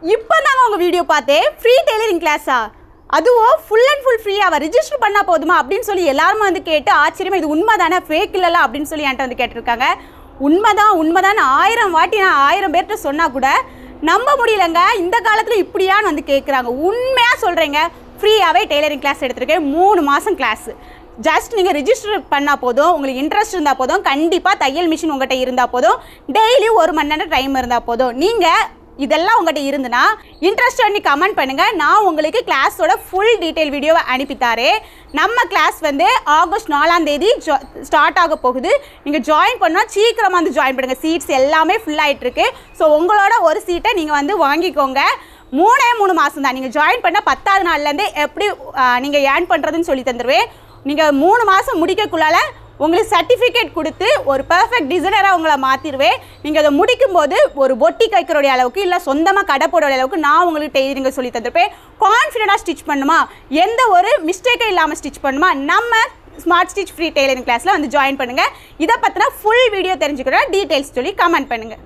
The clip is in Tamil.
இப்போ தாங்க உங்கள் வீடியோ பார்த்தேன். ஃப்ரீ டெய்லரிங் கிளாஸா? அதுவும் ஃபுல் அண்ட் ஃபுல் ஃப்ரீயாக ரிஜிஸ்டர் பண்ணால் போதுமா அப்படின்னு சொல்லி எல்லாரும் வந்து கேட்டு ஆச்சரியமாக இது உண்மை தானே, ஃபேக் இல்லைல்ல அப்படின்னு சொல்லி என்கிட்ட வந்து கேட்டிருக்காங்க. உண்மைதான் 1000 வாட்டி நான் 1000 பேர்கிட்ட சொன்னால் கூட நம்ப முடியலங்க. இந்த காலத்தில் இப்படியான்னு வந்து கேட்குறாங்க. உண்மையாக சொல்கிறேங்க, ஃப்ரீயாகவே டெய்லரிங் கிளாஸ் எடுத்துருக்கேன். 3 மாதம் கிளாஸு. ஜஸ்ட் நீங்கள் ரிஜிஸ்டர் பண்ணால் போதும், உங்களுக்கு இன்ட்ரெஸ்ட் இருந்தால் போதும், கண்டிப்பாக தையல் மிஷின் உங்கள்கிட்ட இருந்தால் போதும், டெய்லி 1 மணி நேரம் டைம் இருந்தால் போதும். நீங்கள் இதெல்லாம் உங்கள்கிட்ட இருந்துன்னா இன்ட்ரெஸ்ட் பண்ணி கமெண்ட் பண்ணுங்கள். நான் உங்களுக்கு கிளாஸோட ஃபுல் டீட்டெயில் வீடியோவை அனுப்பித்தாரேன். நம்ம கிளாஸ் வந்து ஆகஸ்ட் 4ஆம் தேதி ஸ்டார்ட் ஆக போகுது. நீங்கள் ஜாயின் பண்ணால் சீக்கிரமாக வந்து ஜாயின் பண்ணுங்கள். சீட்ஸ் எல்லாமே ஃபுல் ஆகிட்டுருக்கு. ஸோ உங்களோட ஒரு சீட்டை நீங்கள் வந்து வாங்கிக்கோங்க. 3 மாதம் தான். நீங்கள் ஜாயின் பண்ண 10ஆவது நாள்லேருந்தே எப்படி நீங்கள் ஏர்ன் பண்ணுறதுன்னு சொல்லி தந்துடுவேன். நீங்கள் 3 மாதம் முடிக்கக்குள்ளால் உங்களுக்கு சர்டிஃபிகேட் கொடுத்து ஒரு பர்ஃபெக்ட் டிசைனராக உங்களை மாற்றிடுவேன். நீங்கள் அதை முடிக்கும்போது ஒரு பொட்டிக் வைக்கிறோடைய அளவுக்கு இல்லை சொந்தமாக கடை போடுற அளவுக்கு நான் உங்களுக்கு டெய்லரிங்கை சொல்லி தந்துருப்பேன். கான்ஃபிடென்ட்டாக ஸ்டிச் பண்ணுமா, எந்த ஒரு மிஸ்டேக்கும் இல்லாமல் ஸ்டிச் பண்ணுமா, நம்ம ஸ்மார்ட் ஸ்டிச் ஃப்ரீ டெய்லரிங் கிளாஸில் வந்து ஜாயின் பண்ணுங்கள். இதை பற்றின ஃபுல் வீடியோ தெரிஞ்சுக்கிறோம். டீட்டெயில்ஸ் சொல்லி கமெண்ட் பண்ணுங்கள்.